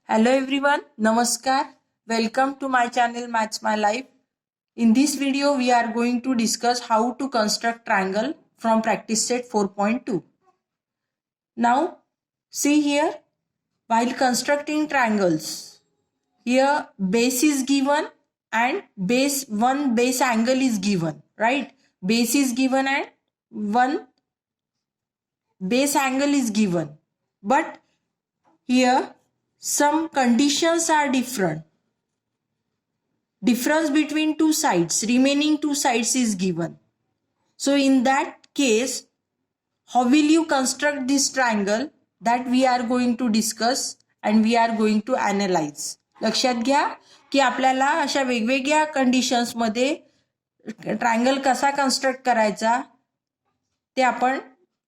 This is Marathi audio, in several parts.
Hello everyone, Namaskar. Welcome to my channel Maths My Life. In this video, we are going to discuss how to construct triangle from practice set 4.2. Now, see here, while constructing triangles, here base is given and one base angle is given, right? Base is given and one base angle is given. But here, some conditions are different. Difference between two sides, remaining two sides is given. So in that case, how will you construct this triangle? That we are going to discuss and we are going to analyze. लक्षात घ्या की आपल्याला अशा वेगवेगळ्या कंडिशन्स मध्ये ट्रायंगल कसा कन्स्ट्रक्ट करायचा ते आपण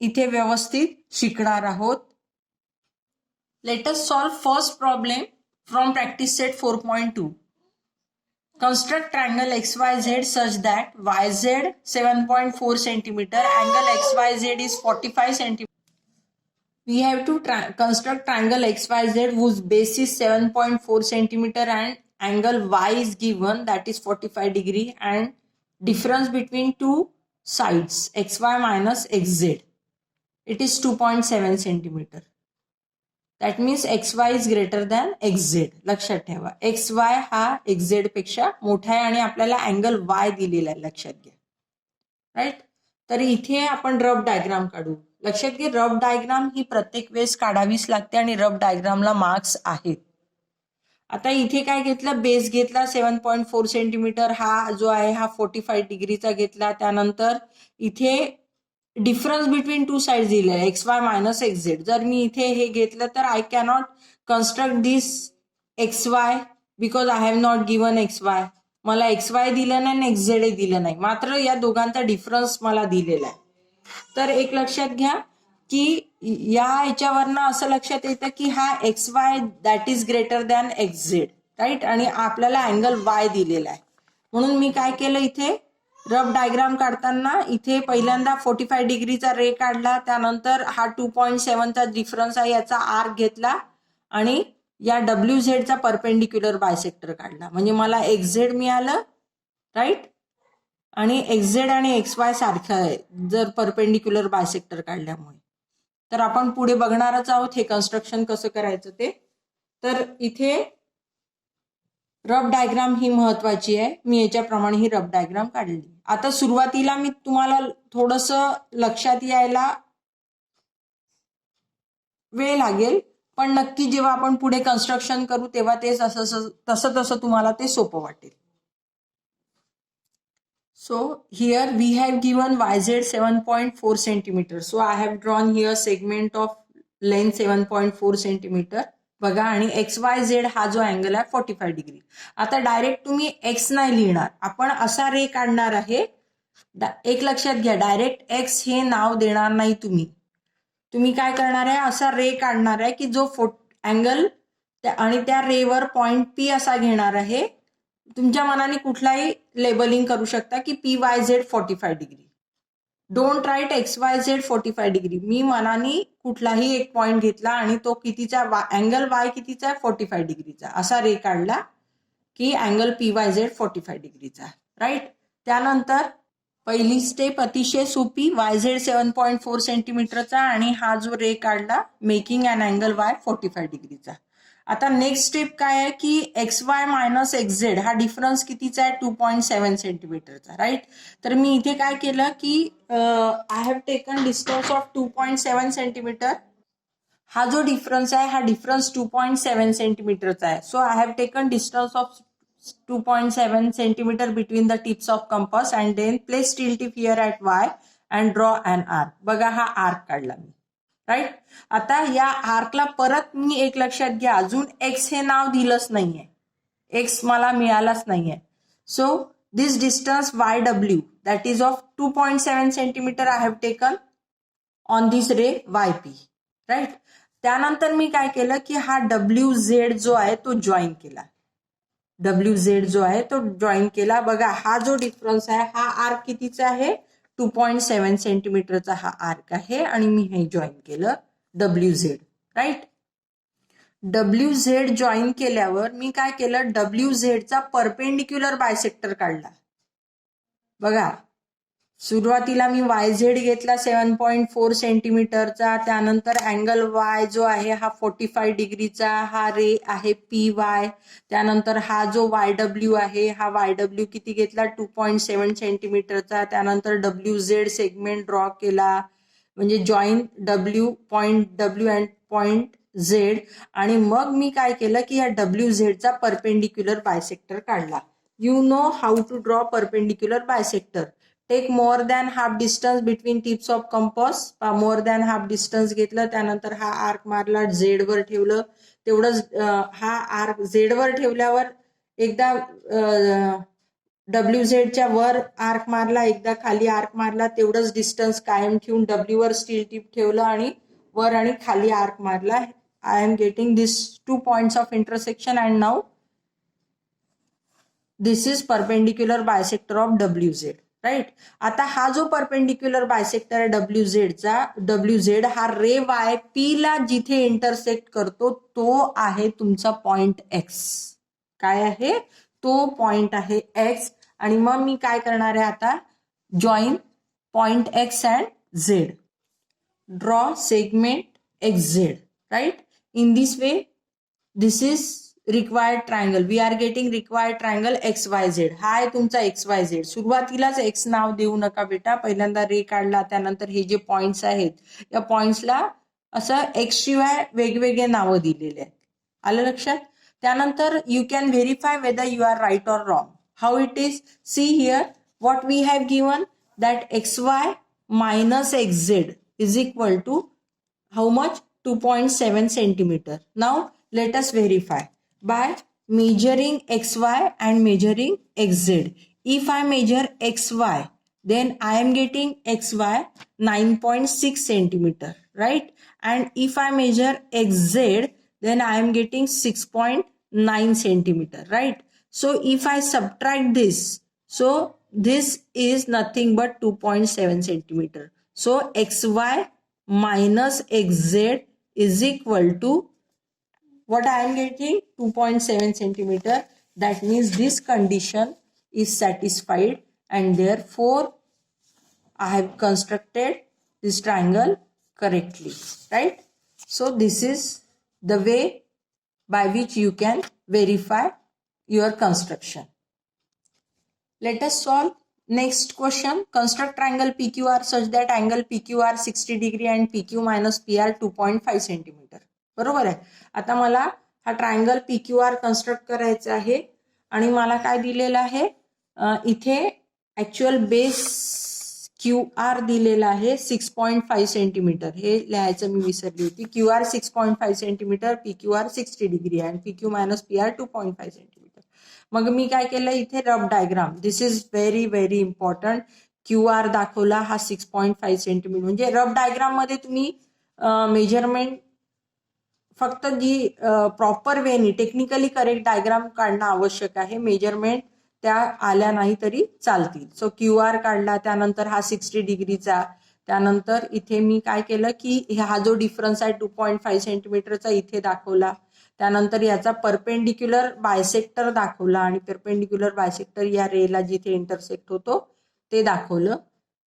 इथे व्यवस्थित शिकणार आहोत. Let us solve first problem from practice set 4.2. Construct triangle XYZ such that YZ 7.4 cm, angle XYZ is 45 cm. We have to construct triangle XYZ whose base is 7.4 cm and angle Y is given, that is 45 degree, and difference between two sides XY minus XZ, it is 2.7 cm. That means XY is greater than XZ. लक्षात ठेवा, XY हा XZ पेक्षा मोठा आहे आणि आपल्याला अँगल Y दिलेला आहे, लक्षात घ्या. राईट. तर इथे आपण रफ डायग्राम काढू. लक्षात घ्या, रफ डायग्राम ही प्रत्येक वेळेस काढावीच लागते आणि रफ डायग्रामला मार्क्स आहेत. आता इथे काय घेतलं, बेस घेतला 7.4 सेंटीमीटर, हा जो आहे हा 45 डिग्रीचा घेतला. त्यानंतर इथे डिफरन्स बिटवीन टू साइड्स दिले आहे XY मायनस XZ. जर मी इथे हे घेतलं तर I cannot construct this XY because I have not given XY. मला XY दिलं नाही आणि XZ दिलं नाही, मात्र या दोघांचा डिफरन्स मला दिलेला आहे. तर एक लक्षात घ्या की या ह्याच्यावरनं असं लक्षात येतं की हा XY that is greater than XZ, right. आणि आपल्याला अँगल Y दिलेला आहे. म्हणून मी काय केलं, इथे रफ डायग्राम काढताना इथे पहिल्यांदा 45 डिग्रीचा रे काढला. त्यानंतर हा 2.7चा डिफरन्स आहे याचा आर्क घेतला आणि या WZ चा परपेंडिक्युलर बायसेक्टर काढला. म्हणजे मला XZ मिळालं, राईट. आणि XZ आणि XY सारखं आहे जर परपेंडिक्युलर बायसेक्टर काढल्यामुळे. तर आपण पुढे बघणारच आहोत हे कन्स्ट्रक्शन कसं करायचं ते. तर इथे रफ डायग्राम ही महत्वाची आहे. मी याच्याप्रमाणे ही रफ डायग्राम काढली. आता सुरुवातीला मी तुम्हाला थोडंसं लक्षात यायला वेळ लागेल, पण नक्की जेव्हा आपण पुढे कन्स्ट्रक्शन करू तेव्हा ते तसं तुम्हाला ते सोपं वाटेल. So here we have given YZ 7.4 centimeter. So I have drawn here segment of length 7.4 centimeter. बघा, आणि XYZ हा जो अँगल आहे 45 डिग्री. आता डायरेक्ट तुम्ही X नाही लिहिणार, आपण असा रे काढणार आहे. एक लक्षात घ्या, डायरेक्ट X हे नाव देणार नाही तुम्ही काय करणार आहे, असा रे काढणार आहे की जो अँगल आणि त्या रेवर पॉइंट P असा घेणार आहे. तुमच्या मनाने कुठलाही लेबलिंग करू शकता की PYZ 45 degree. Don't write XYZ 45 degree. मी मनाने कुठलाही एक पॉइंट घेतला आणि तो कितीचा, अँगल Y कितीचा, 45 डिग्रीचा, असा रे काढला की अँगल PYZ 45 डिग्रीचा, राईट. त्यानंतर पहिली स्टेप अतिशय सोपी, YZ 7.4 सेंटीमीटरचा आणि हा जो रे काढला मेकिंग अन अँगल Y 45 डिग्रीचा. आता नेक्स्ट स्टेप काय आहे की XY मायनस XZ हा डिफरन्स कितीचा आहे, 2.7 सेंटीमीटरचा, राईट. तर मी इथे काय केलं की I have taken distance of 2.7 centimetre. हा जो डिफरन्स आहे हा डिफरन्स 2.7 सेंटीमीटरचा आहे. So I have taken distance of 2.7 centimetre between the tips of compass and then place steel tip here at Y and draw an arc. बघा, हा आर्क काढला मी, राईट. आता या आर्कला परत मी एक लक्षात घ्या, अजून X हे नाव दिलंच नाहीये, X मला मिळालाच नाहीये. So this distance YW that is of 2.7 centimetre I have taken on this ray YP, right. त्यानंतर मी काय केलं की हा WZ जो आहे तो जॉईन केला. WZ जो आहे तो जॉईन केला. बघा, हा जो डिफरन्स आहे हा आर्क कितीचा आहे, 2.7 सेंटीमीटरचा हा आर्क आहे आणि मी हे जॉईन केलं WZ, right. W Z join केल्यावर मी काय केलं, डब्ल्यू झेडचा परपेंडिक्युलर बायसेक्टर काढला. बघा, सुरुवातीला मी वाय झेड घेतला 7.4 सेंटीमीटरचा, त्यानंतर अँगल वाय जो आहे हा 45 डिग्रीचा, हा रे आहे पी वाय. त्यानंतर हा जो वाय डब्ल्यू आहे हा वाय डब्ल्यू किती घेतला, 2.7 सेंटीमीटरचा. त्यानंतर डब्ल्यू झेड सेगमेंट ड्रॉ केला, म्हणजे join W and point Z. आणि मग मी काय केलं की या डब्ल्यू झेडचा परपेंडिक्युलर बायसेक्टर काढला. You know how to draw perpendicular bisector. Take more than half distance between tips of compass. More than half distance घेतलं, त्यानंतर हा आर्क मारला, झेड वर ठेवलं. तेवढंच हा आर्क झेड वर ठेवल्यावर एकदा डब्ल्यू झेडच्या वर आर्क मारला, एकदा खाली आर्क मारला. तेवढंच डिस्टन्स कायम ठेवून डब्ल्यू वर स्टील टिप ठेवलं आणि वर आणि खाली आर्क मारला. I am getting this 2 points of intersection and now this is perpendicular bisector of W Z. Right. आता हा जो परपेंडिक्युलर बायसेक्टर आहे डब्ल्यू झेडचा, डब्ल्यू झेड हा रे वाय पी ला जिथे इंटरसेक्ट करतो तो आहे तुमचा पॉइंट एक्स. काय आहे तो पॉइंट आहे एक्स. आणि मग मी काय करणार आहे आता, join point X and Z. Draw segment X Z. Right. In this way this is required triangle. We are getting required triangle X Y Z. हा आहे तुमचा एक्स वाय झेड. सुरुवातीलाच एक्स नाव देऊ नका बेटा. पहिल्यांदा रे काढला, त्यानंतर हे जे पॉइंट्स आहेत या पॉइंट्सला असं एक्स शिवाय वेगवेगळे नावं दिलेले आहेत. आलं लक्षात. त्यानंतर you can verify whether you are right or wrong. How it is, see here what we have given, that X Y minus X Z is equal to how much, 2.7 centimeter. Now let us verify by measuring xy and measuring xz. If I measure xy, then I am getting xy 9.6 centimeter, right? And if I measure xz, then I am getting 6.9 centimeter, right? So if I subtract this, so this is nothing but 2.7 centimeter. So xy minus xz is equal to what I am getting, 2.7 centimeter. That means this condition is satisfied and therefore I have constructed this triangle correctly, right? So this is the way by which you can verify your construction. Let us solve next question. Construct triangle PQR such that angle PQR 60 degree and PQ minus PR 2.5 centimeter. बरोबर आहे. आता मला हा ट्रायंगल PQR कन्स्ट्रक्ट करायचा आहे आणि मला काय दिलेलं आहे, इथे ऍक्च्युअल बेस QR दिलेला आहे 6.5 सेंटीमीटर. हे लिहायचं मी विसरली होती. QR 6.5 सेंटीमीटर, PQR 60 डिग्री आणि PQ मायनस PR 2.5 सेंटीमीटर. मग मी काय केलं, इथे rough diagram, this is very very important. QR दाखवला हा 6.5 सेंटीमीटर. म्हणजे रफ डायग्राम मध्ये तुम्ही मेजरमेंट फक्त जी प्रॉपर वेनी टेक्निकली करेक्ट डायग्राम काढणं आवश्यक आहे. मेजरमेंट त्या आल्या नाही तरी चालतील. सो QR काढला, त्यानंतर हा 60 डिग्रीचा. त्यानंतर इथे मी काय केलं की हा जो डिफरन्स आहे 2.5 सेंटीमीटरचा इथे दाखवला. त्यानंतर याचा परपेंडिक्युलर बायसेक्टर दाखवला आणि परपेंडिक्युलर बायसेक्टर या रेला जिथे इंटरसेक्ट होतो ते दाखवलं.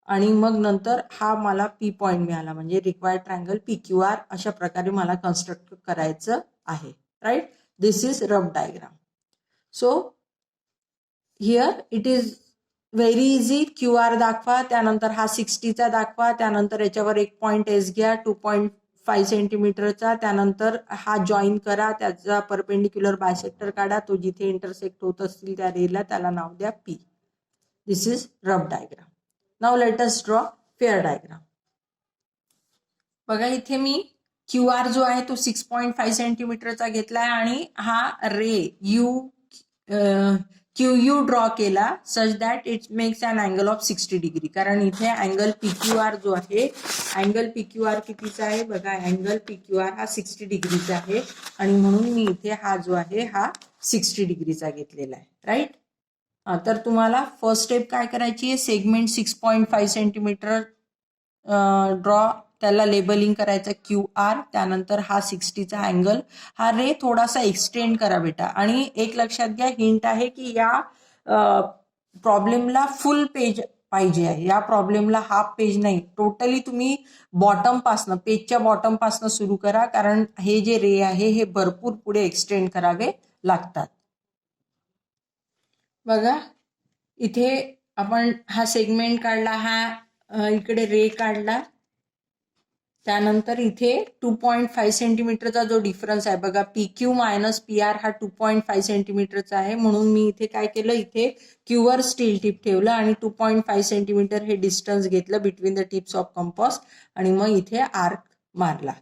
आणि मग नंतर हा मला पी पॉइंट मिळाला, म्हणजे रिक्वायर्ड ट्रायंगल PQR अशा प्रकारे मला कन्स्ट्रक्ट करायचं आहे. Right. This is rough diagram. So here it is very easy. QR दाखवा, त्यानंतर हा 60चा दाखवा, त्यानंतर याच्यावर एक पॉइंट एस घ्या 2.5 सेंटीमीटरचा. त्यानंतर हा जॉईन करा, त्याचा परपेंडिक्युलर बायसेक्टर काढा, तो जिथे इंटरसेक्ट होत असतील त्या रेला त्याला नाव द्या P. This is rough diagram. Now let us draw fair diagram. बघा इथे मी QR जो आहे तो 6.5 सेंटीमीटरचा घेतलाय आणि हा रे QU ड्रॉ केला such that it makes an angle of 60 degree. कारण इथे अँगल PQR जो आहे, अँगल PQR कितीचा आहे बघा, अँगल PQR हा 60 डिग्रीचा आहे आणि म्हणून मी इथे हा जो आहे हा 60 डिग्रीचा घेतलेला आहे. राईट. तर तुम्हाला फर्स्ट स्टेप काय करायची आहे, सेगमेंट 6.5 सेंटीमीटर ड्रॉ त्याला लेबलिंग करायचं QR. त्यानंतर हा 60चा अँगल, हा रे थोडासा एक्सटेंड करा बेटा. आणि एक लक्षात घ्या, हिंट आहे की या प्रॉब्लेमला फुल पेज पाहिजे आहे, या प्रॉब्लेमला हाफ पेज नाही. टोटली तुम्ही बॉटम पासनं, पेजच्या बॉटम पासनं सुरू करा, कारण हे जे रे आहे हे भरपूर पुढे एक्सटेंड करावे लागतात. बघा इथे आपण हा सेगमेंट काढला, हा इकडे रे काढला. त्यानंतर इथे 2.5 सेंटीमीटरचा जो डिफरन्स आहे बघा, PQ मायनस PR हा 2.5 सेंटीमीटरचा आहे. म्हणून मी इथे काय केलं, इथे क्यूवर स्टील टिप ठेवलं आणि 2.5 सेंटीमीटर हे डिस्टन्स घेतलं between the tips of compass आणि मग इथे आर्क मारला.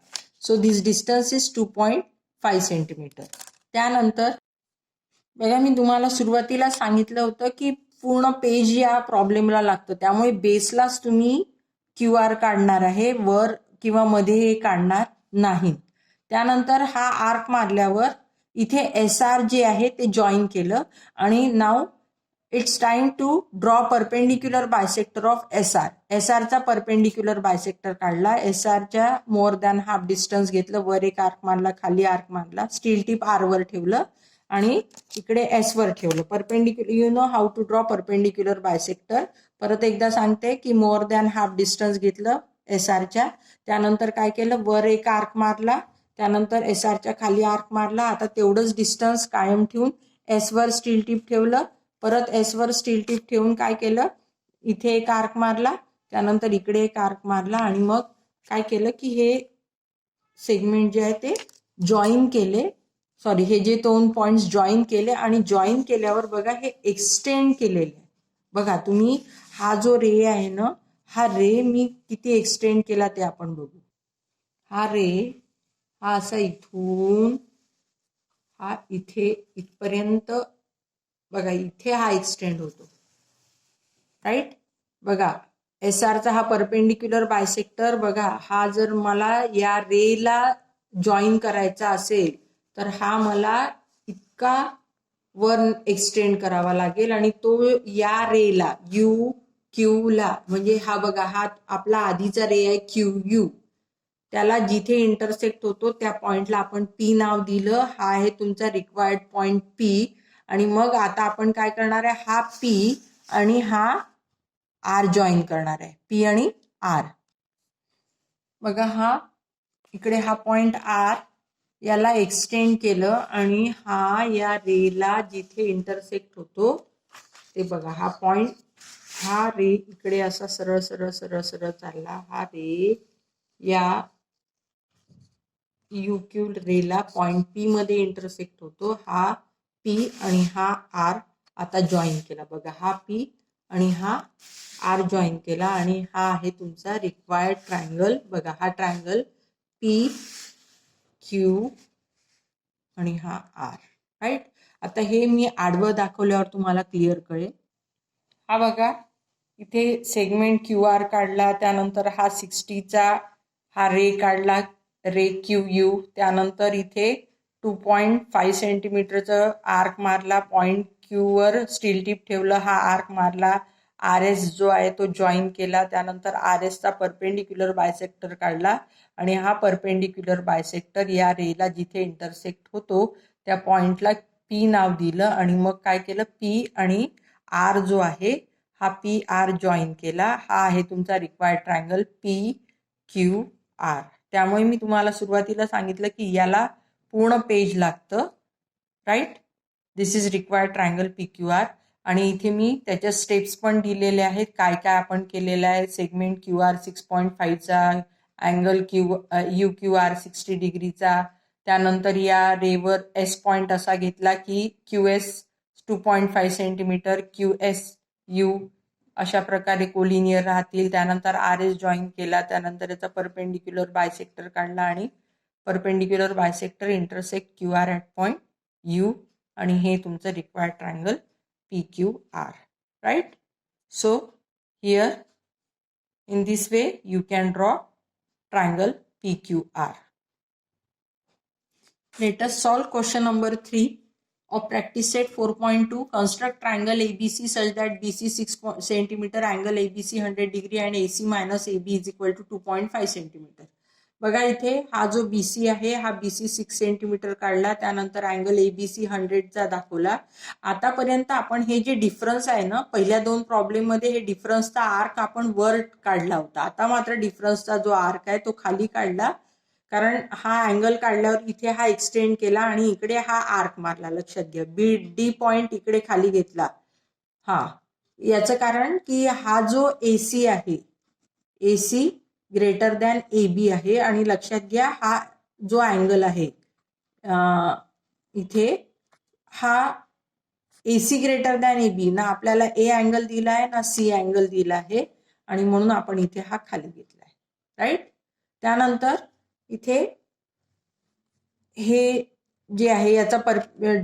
So this distance is 2.5 centimetre. त्यानंतर बघा मी तुम्हाला सुरुवातीला सांगितलं होतं की पूर्ण पेज या प्रॉब्लेमला लागतं, त्यामुळे बेसलाच तुम्ही QR काढणार आहे, वर किंवा मध्ये हे काढणार नाही. त्यानंतर हा आर्क मारल्यावर इथे SR जे आहे ते जॉईन केलं आणि नाव it's time to draw perpendicular bisector of SR चा परपेंडिक्युलर बायसेक्टर काढला. SRच्या मोर दॅन हाफ डिस्टन्स घेतलं, वर एक आर्क मारला, खाली आर्क मारला, स्टील टिप R वर ठेवलं आणि इकडे S वर ठेवलं. Perpendicular, you know how to draw perpendicular bisector. परत एकदा सांगते की मोर दॅन हाफ डिस्टन्स घेतलं SRच्या. त्यानंतर काय केलं, वर एक आर्क मारला, त्यानंतर SRच्या खाली आर्क मारला. आता तेवढंच डिस्टन्स कायम ठेवून S वर स्टील टिप ठेवलं. परत S वर स्टील टिप ठेवून काय केलं, इथे एक आर्क मारला, त्यानंतर इकडे एक आर्क मारला आणि मग काय केलं की हे सेगमेंट जे आहे ते जॉईन केले. सॉरी, हे जे दोन पॉइंट्स जॉईन केले आणि जॉईन केल्यावर बघा हे एक्सटेंड केलेले. बघा तुम्ही हा जो रे आहे ना, हा रे मी किती एक्सटेंड केला ते आपण बघू. हा रे हा असा इथून हा इथे इथपर्यंत बघा, इथे हा एक्सटेंड होतो, राईट. बघा SRचा हा परपेंडिक्युलर बायसेक्टर, बघा हा जर मला या रेला जॉईन करायचा असेल तर हा मला इतका वर एक्सटेंड करावा लागेल आणि तो या रेला UQ ला, म्हणजे हा बघा हा आपला आधीचा रे आहे QU, त्याला जिथे इंटरसेक्ट होतो त्या पॉइंटला आपण P नाव दिलं. हा आहे तुमचा रिक्वायर्ड पॉइंट P. आणि मग आता आपण काय करणार आहे, हा P आणि हा R जॉईन करणार आहे, P आणि R. बघा हा इकडे हा पॉइंट R याला एक्सटेंड केलं आणि हा या रेला जिथे इंटरसेक्ट होतो ते बघा, हा पॉइंट, हा रे इकडे असा सरळ सरळ सरळ सरळ चालला. हा रे या UQ रेला पॉइंट P मध्ये इंटरसेक्ट होतो. हा P आणि हा R आता जॉईन केला. बघा हा P आणि हा R जॉईन केला आणि हा आहे तुमचा रिक्वायर्ड ट्रायंगल. बघा हा ट्रायंगल PQ आणि हा R, राईट. आता हे मी आडवं दाखवल्यावर तुम्हाला क्लिअर कळेल. हा बघा इथे सेगमेंट QR काढला, त्यानंतर हा 60चा हा रे काढला, रे QU. त्यानंतर इथे 2.5 सेंटीमीटरचं आर्क मारला, पॉइंट Q वर स्टील टिप ठेवलं, हा आर्क मारला, RS जो आहे तो जॉईन केला. त्यानंतर RSचा परपेंडिक्युलर बायसेक्टर काढला आणि हा परपेंडिक्युलर बायसेक्टर या रेला जिथे इंटरसेक्ट होतो त्या पॉइंटला P नाव दिलं आणि मग काय केलं, P आणि R जो आहे हा PR जॉईन केला. हा आहे तुमचा रिक्वायर्ड ट्रायंगल PQR. त्यामुळे मी तुम्हाला सुरुवातीला सांगितलं की याला पूर्ण पेज लागतं, right. This is required triangle PQR. आणि इथे मी त्याच्या स्टेप्स पण दिलेले आहेत, काय काय आपण केलेलं आहे. सेगमेंट QR 6.5चा, अँगल UQR 60 डिग्रीचा. त्यानंतर या रेवर S पॉइंट असा घेतला की QS 2.5 सेंटीमीटर, QSU अशा प्रकारे कोलिनियर राहतील. त्यानंतर RS जॉईन केला, त्यानंतर याचा परपेंडिक्युलर बायसेक्टर काढला आणि perpendicular bisector intersect QR at point U आणि हे तुमचं required triangle PQR, right. So here in this way you can draw triangle PQR. Let us solve question number 3. of practice set 4.2, construct triangle ABC such that BC 6 centimeter, angle ABC 100 degree and AC minus AB is equal to 2.5 centimeter. बघा इथे हा जो BC आहे हा BC 6 सेंटीमीटर काढला, त्यानंतर अँगल ABC 100चा दाखवला. आतापर्यंत आपण हे जे डिफरन्स आहे ना, पहिल्या दोन प्रॉब्लेम मध्ये हे डिफरन्सचा आर्क आपण वर काढला होता. आता मात्र डिफरन्सचा जो आर्क आहे तो खाली काढला, कारण हा अँगल काढल्यावर इथे हा एक्सटेंड केला आणि इकडे हा आर्क मारला. लक्षात घ्या, डी पॉइंट इकडे खाली घेतला. हा याचं कारण की हा जो AC आहे, AC ग्रेटर दॅन AB आहे. आणि लक्षात घ्या हा जो अँगल आहे इथे हा AC ग्रेटर दॅन AB ना, आपल्याला A अँगल दिला आहे ना C अँगल दिला आहे, आणि म्हणून आपण इथे हा खाली घेतला आहे. राईट. त्यानंतर इथे हे जे आहे याचा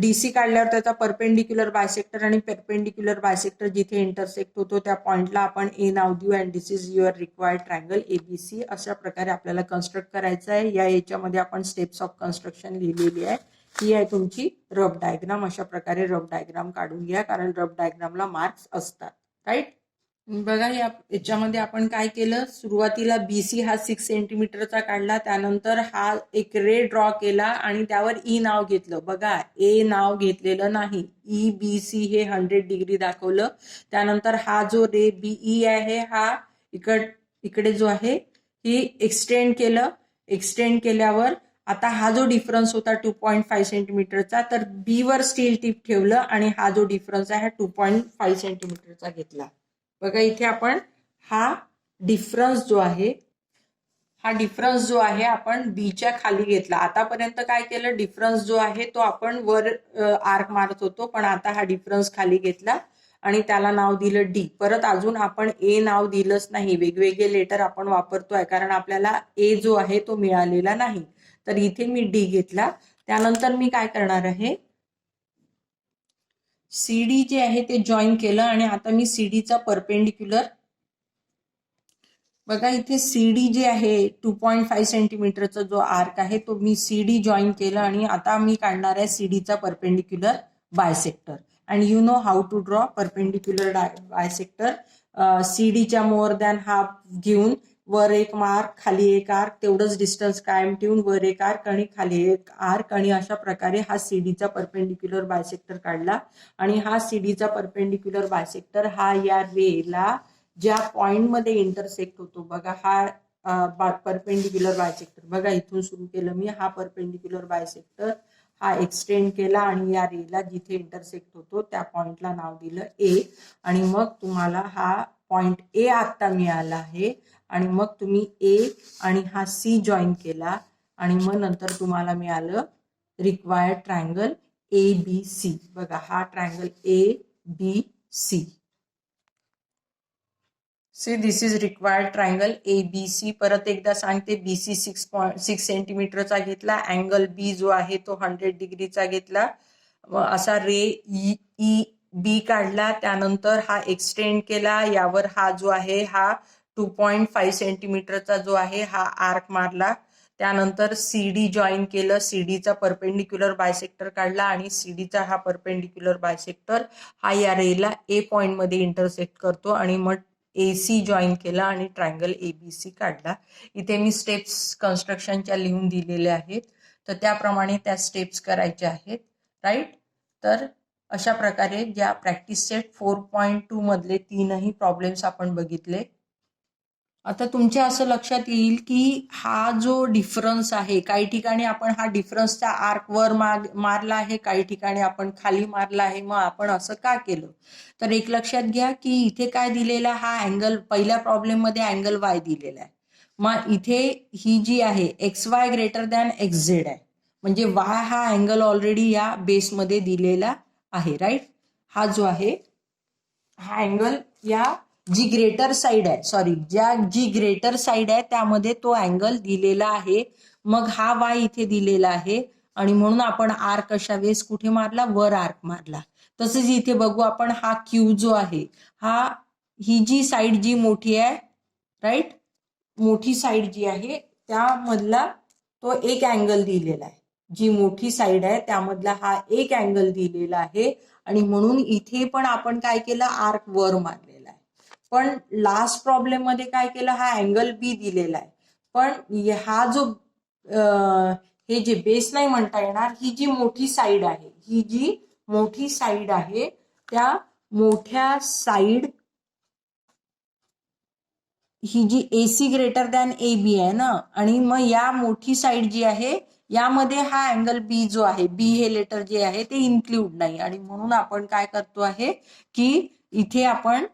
DC काढल्यावर त्याचा परपेंडिक्युलर बायसेक्टर आणि परपेंडिक्युलर बायसेक्टर जिथे इंटरसेक्ट होतो त्या पॉइंटला आपण A नाव देऊ and this is your required triangle ABC. अशा प्रकारे आपल्याला कन्स्ट्रक्ट करायचं आहे. या याच्यामध्ये आपण स्टेप्स ऑफ कन्स्ट्रक्शन लिहिलेली आहे. ही आहे तुमची रफ डायग्राम. अशा प्रकारे रफ डायग्राम काढून घ्या, कारण रफ डायग्रामला मार्क्स असतात. राईट. बघा याच्यामध्ये आपण काय केलं, सुरुवातीला BC हा 6 सेंटीमीटरचा काढला, त्यानंतर हा एक रे ड्रॉ केला आणि त्यावर E नाव घेतलं. बघा A नाव घेतलेलं नाही, EBC हे 100 डिग्री दाखवलं. त्यानंतर हा जो रे BE आहे हा इकडे जो आहे ही एक्सटेंड केलं. एक्सटेंड केल्यावर आता हा जो डिफरन्स होता 2.5 सेंटीमीटरचा, तर B वर स्टील टिप ठेवलं आणि हा जो डिफरन्स आहे 2.5 सेंटीमीटरचा घेतला. बघा इथे आपण हा डिफरन्स जो आहे आपण बीच्या खाली घेतला. आतापर्यंत काय केलं, डिफरन्स जो आहे तो आपण वर आर्क मारत होतो, पण आता हा डिफरन्स खाली घेतला आणि त्याला नाव दिलं D. परत अजून आपण A नाव दिलंच नाही, वेगवेगळे लेटर आपण वापरतोय कारण आपल्याला A जो आहे तो मिळालेला नाही. तर इथे मी D घेतला. त्यानंतर मी काय करणार आहे, CD जे आहे ते जॉईन केलं आणि आता मी CDचा परपेंडिक्युलर, बघा इथे CD जे आहे 2.5 सेंटीमीटरचा जो आर्क आहे तो मी CD जॉईन केलं आणि आता मी काढणार आहे CDचा perpendicular bisector. And you know how to draw perpendicular bisector. CDच्या मोर दॅन हाफ घेऊन वर एक मार्क खाली एक आर्क, तेवढंच डिस्टन्स कायम ठेवून वर एक आर्क आणि खाली एक आर्क, आणि अशा प्रकारे हा CDचा परपेंडिक्युलर बायसेक्टर काढला. आणि हा CDचा परपेंडिक्युलर बायसेक्टर हा या रेला ज्या पॉइंट मध्ये इंटरसेक्ट होतो, बघा हा परपेंडिक्युलर बायसेक्टर, बघा इथून सुरू केलं मी, हा परपेंडिक्युलर बायसेक्टर हा एक्सटेंड केला आणि या रेला जिथे इंटरसेक्ट होतो त्या पॉइंटला नाव दिलं A. आणि मग तुम्हाला हा पॉइंट A आता मिळाला आहे आणि मग तुम्ही A आणि हा C जॉईन केला आणि मग नंतर तुम्हाला मिळालं रिक्वायर्ड ट्रायंगल ABC. बघा हा triangle ABC. See this is required triangle ABC. परत एकदा सांगते, BC 6 सेंटीमीटरचा घेतला, अँगल B जो आहे तो 100 डिग्रीचा घेतला, असा रे EB काढला. त्यानंतर हा एक्सटेंड केला, यावर हा जो आहे हा 2.5 सेंटीमीटरचा जो आहे हा आर्क मारला. त्यानंतर CD जॉईन केलं, CDचा परपेंडिक्युलर बायसेक्टर काढला आणि CDचा हा परपेंडिक्युलर बायसेक्टर हा या रेला A पॉइंट मध्ये इंटरसेक्ट करतो आणि मग AC जॉईन केला आणि ट्रायंगल ABC काढला. इथे मी स्टेप्स कन्स्ट्रक्शनच्या लिहून दिलेल्या आहेत, तर त्याप्रमाणे त्या स्टेप्स करायच्या आहेत. राईट. तर अशा प्रकारे ज्या प्रॅक्टिस सेट 4.2 मधले तीनही प्रॉब्लेम्स आपण बघितले. आता तुमच्या असं लक्षात येईल की हा जो डिफरन्स आहे, काही ठिकाणी आपण हा डिफरन्सचा आर्क वर मारला आहे, काही ठिकाणी आपण खाली मारला आहे. मग आपण असं का केलं, तर एक लक्षात घ्या की इथे काय दिलेला, हा अँगल पहिल्या प्रॉब्लेम मध्ये अँगल Y दिलेला आहे. मग इथे ही जी आहे XY ग्रेटर दॅन XZ आहे, म्हणजे Y हा अँगल ऑलरेडी या बेसमध्ये दिलेला आहे. राईट. हा जो आहे हा अँगल या जी ग्रेटर साइड आहे, जी ग्रेटर साइड आहे त्यामध्ये तो अँगल दिलेला आहे. मग हा Y इथे दिलेला आहे आणि म्हणून आपण आर्क अशा वेळेस कुठे मारला, वर आर्क मारला. तसंच इथे बघू आपण हा Q जो आहे, ही जी साइड जी मोठी आहे, राईट, मोठी साइड जी आहे त्यामधला तो एक अँगल दिलेला आहे जी मोठी साईड आहे त्यामधला हा एक अँगल दिलेला आहे आणि म्हणून इथे पण आपण काय केलं, आर्क वर मारलेला आहे. पण लास्ट प्रॉब्लेम मध्ये काय केलं, हा अँगल बी दिलेला आहे, पण हा जो हे जे बेस नाही म्हणता येणार, ही जी मोठी साईड आहे, ही जी मोठी साईड आहे त्या मोठ्या साईड, ही जी AC ग्रेटर दॅन AB आहे ना, आणि मग या मोठी साईड जी आहे यामध्ये हा अँगल बी जो आहे, बी हे लेटर जे आहे ते इन्क्लूड नाही, आणि म्हणून आपण काय करतो आहे की इथे आपण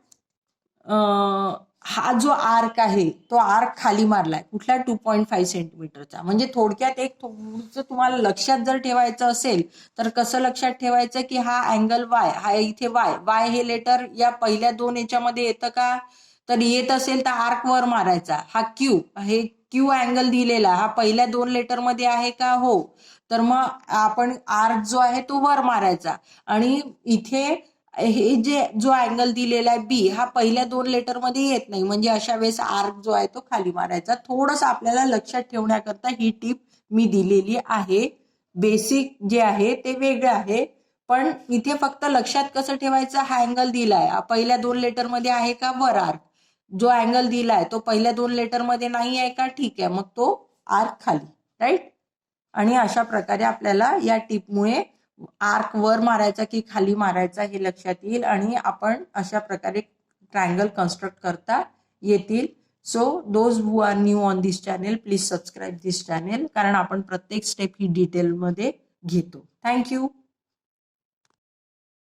हा जो आर्क आहे तो आर्क खाली मारलाय, कुठला 2.5 सेंटीमीटरचा. म्हणजे थोडक्यात एक थोडंसं तुम्हाला लक्षात जर ठेवायचं असेल तर कसं लक्षात ठेवायचं की हा अँगल वाय, हा इथे वाय, वाय हे लेटर या पहिल्या दोन याच्यामध्ये येतं का, तर येत असेल तर आर्क वर मारायचा. हा क्यू, हे क्यू अँगल दिलेला हा पहिल्या दोन लेटर मध्ये आहे का, हो, तर मग आपण आर्क जो आहे तो वर मारायचा. आणि इथे हे जे जो अँगल दिलेला आहे बी, हा पहिल्या दोन लेटर मध्ये येत नाही, म्हणजे अशा वेळेस आर्क जो आहे तो खाली मारायचा. थोडंसं आपल्याला लक्षात ठेवण्याकरता ही टिप मी दिलेली आहे. बेसिक जे आहे ते वेगळं आहे, पण इथे फक्त लक्षात कसं ठेवायचं, हा अँगल दिलाय पहिल्या दोन लेटर मध्ये आहे का, वर आर्क. जो अँगल दिलाय तो पहिल्या दोन लेटर मध्ये नाही आहे का, ठीक आहे, मग तो आर्क खाली, राईट. आणि अशा प्रकारे आपल्याला या टिपमुळे आर्क वर मारायचा की खाली मारायचा हे लक्षात येईल, आणि आपण अशा प्रकारे ट्रायंगल कन्स्ट्रक्ट करता येतील. So those who are new on this channel, please subscribe this channel, कारण आपण प्रत्येक स्टेप ही डिटेलमध्ये घेतो. थँक्यू.